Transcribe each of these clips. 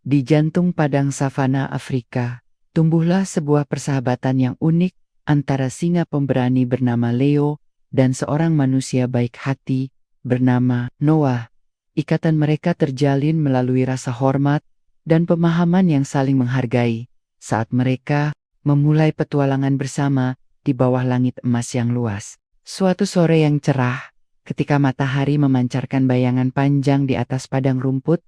Di jantung padang savana Afrika, tumbuhlah sebuah persahabatan yang unik antara singa pemberani bernama Leo dan seorang manusia baik hati bernama Noah. Ikatan mereka terjalin melalui rasa hormat dan pemahaman yang saling menghargai saat mereka memulai petualangan bersama di bawah langit emas yang luas. Suatu sore yang cerah, ketika matahari memancarkan bayangan panjang di atas padang rumput,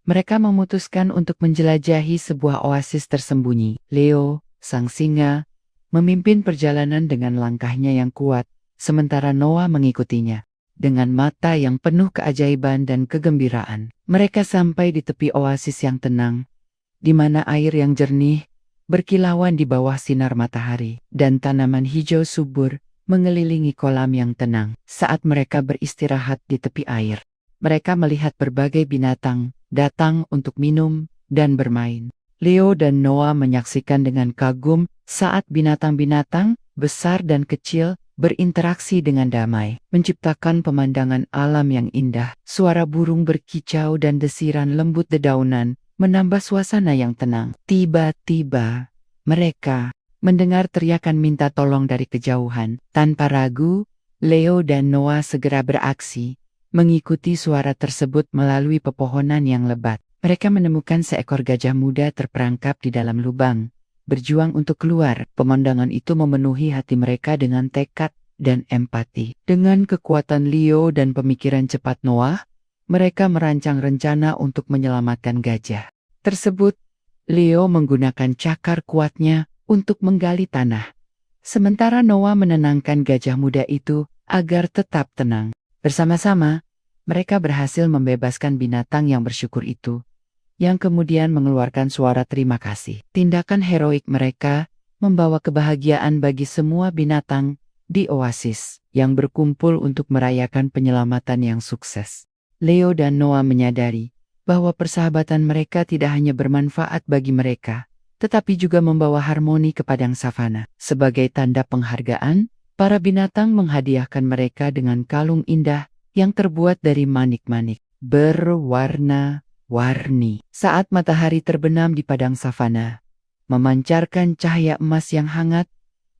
mereka memutuskan untuk menjelajahi sebuah oasis tersembunyi. Leo, sang singa, memimpin perjalanan dengan langkahnya yang kuat, sementara Noah mengikutinya. Dengan mata yang penuh keajaiban dan kegembiraan, mereka sampai di tepi oasis yang tenang, di mana air yang jernih berkilauan di bawah sinar matahari, dan tanaman hijau subur mengelilingi kolam yang tenang. Saat mereka beristirahat di tepi air, mereka melihat berbagai binatang datang untuk minum dan bermain. Leo dan Noah menyaksikan dengan kagum saat binatang-binatang besar dan kecil berinteraksi dengan damai, menciptakan pemandangan alam yang indah. Suara burung berkicau dan desiran lembut dedaunan menambah suasana yang tenang. Tiba-tiba, mereka mendengar teriakan minta tolong dari kejauhan. Tanpa ragu, Leo dan Noah segera beraksi, mengikuti suara tersebut melalui pepohonan yang lebat. Mereka menemukan seekor gajah muda terperangkap di dalam lubang, berjuang untuk keluar. Pemandangan itu memenuhi hati mereka dengan tekad dan empati. Dengan kekuatan Leo dan pemikiran cepat Noah, mereka merancang rencana untuk menyelamatkan gajah tersebut. Leo menggunakan cakar kuatnya untuk menggali tanah, sementara Noah menenangkan gajah muda itu agar tetap tenang. Bersama-sama, mereka berhasil membebaskan binatang yang bersyukur itu, yang kemudian mengeluarkan suara terima kasih. Tindakan heroik mereka membawa kebahagiaan bagi semua binatang di oasis yang berkumpul untuk merayakan penyelamatan yang sukses. Leo dan Noah menyadari bahwa persahabatan mereka tidak hanya bermanfaat bagi mereka, tetapi juga membawa harmoni ke padang savana. Sebagai tanda penghargaan, para binatang menghadiahkan mereka dengan kalung indah yang terbuat dari manik-manik berwarna-warni. Saat matahari terbenam di padang savana, memancarkan cahaya emas yang hangat,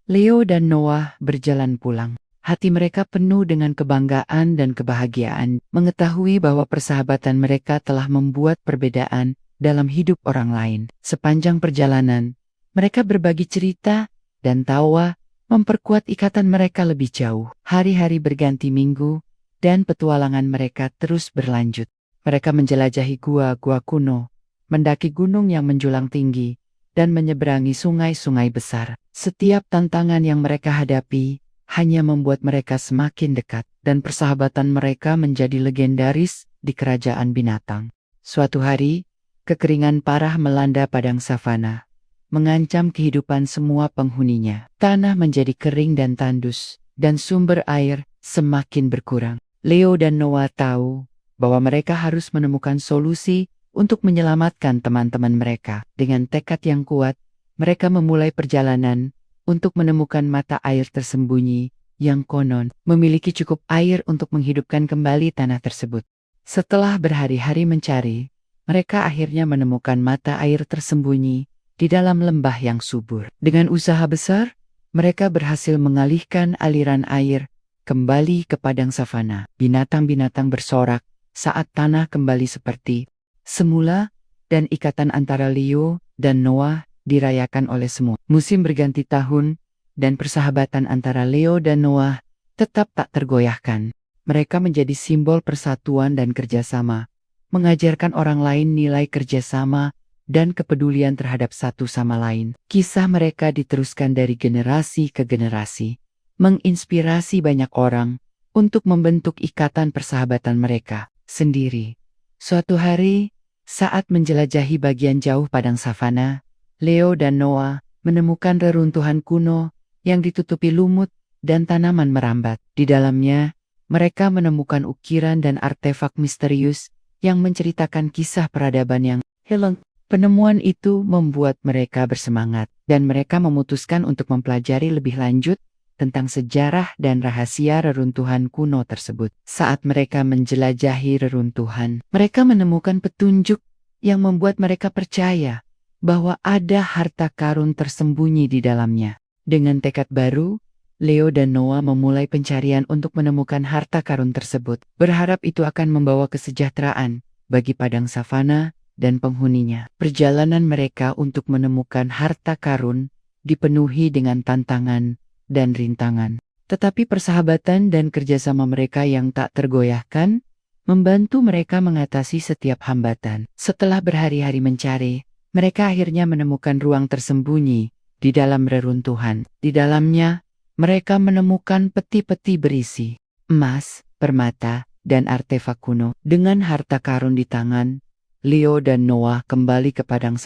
Leo dan Noah berjalan pulang. Hati mereka penuh dengan kebanggaan dan kebahagiaan, mengetahui bahwa persahabatan mereka telah membuat perbedaan dalam hidup orang lain. Sepanjang perjalanan, mereka berbagi cerita dan tawa, memperkuat ikatan mereka lebih jauh. Hari-hari berganti minggu, dan petualangan mereka terus berlanjut. Mereka menjelajahi gua-gua kuno, mendaki gunung yang menjulang tinggi, dan menyeberangi sungai-sungai besar. Setiap tantangan yang mereka hadapi hanya membuat mereka semakin dekat, dan persahabatan mereka menjadi legendaris di kerajaan binatang. Suatu hari, kekeringan parah melanda padang savana, mengancam kehidupan semua penghuninya. Tanah menjadi kering dan tandus, dan sumber air semakin berkurang. Leo dan Noah tahu bahwa mereka harus menemukan solusi untuk menyelamatkan teman-teman mereka. Dengan tekad yang kuat, mereka memulai perjalanan untuk menemukan mata air tersembunyi yang konon memiliki cukup air untuk menghidupkan kembali tanah tersebut. Setelah berhari-hari mencari, mereka akhirnya menemukan mata air tersembunyi di dalam lembah yang subur. Dengan usaha besar, mereka berhasil mengalihkan aliran air kembali ke padang savana. Binatang-binatang bersorak saat tanah kembali seperti semula, dan ikatan antara Leo dan Noah dirayakan oleh semua. Musim berganti tahun, dan persahabatan antara Leo dan Noah tetap tak tergoyahkan. Mereka menjadi simbol persatuan dan kerjasama, mengajarkan orang lain nilai kerjasama dan kepedulian terhadap satu sama lain. Kisah mereka diteruskan dari generasi ke generasi, menginspirasi banyak orang untuk membentuk ikatan persahabatan mereka sendiri. Suatu hari, saat menjelajahi bagian jauh padang savana, Leo dan Noah menemukan reruntuhan kuno yang ditutupi lumut dan tanaman merambat. Di dalamnya, mereka menemukan ukiran dan artefak misterius yang menceritakan kisah peradaban yang hilang. Penemuan itu membuat mereka bersemangat, dan mereka memutuskan untuk mempelajari lebih lanjut tentang sejarah dan rahasia reruntuhan kuno tersebut. Saat mereka menjelajahi reruntuhan, mereka menemukan petunjuk yang membuat mereka percaya bahwa ada harta karun tersembunyi di dalamnya. Dengan tekad baru, Leo dan Noah memulai pencarian untuk menemukan harta karun tersebut, berharap itu akan membawa kesejahteraan bagi padang savana dan penghuninya. Perjalanan mereka untuk menemukan harta karun dipenuhi dengan tantangan dan rintangan. Tetapi persahabatan dan kerjasama mereka yang tak tergoyahkan membantu mereka mengatasi setiap hambatan. Setelah berhari-hari mencari, mereka akhirnya menemukan ruang tersembunyi di dalam reruntuhan. Di dalamnya, mereka menemukan peti-peti berisi emas, permata, dan artefak kuno. Dengan harta karun di tangan, Leo dan Noah kembali ke padang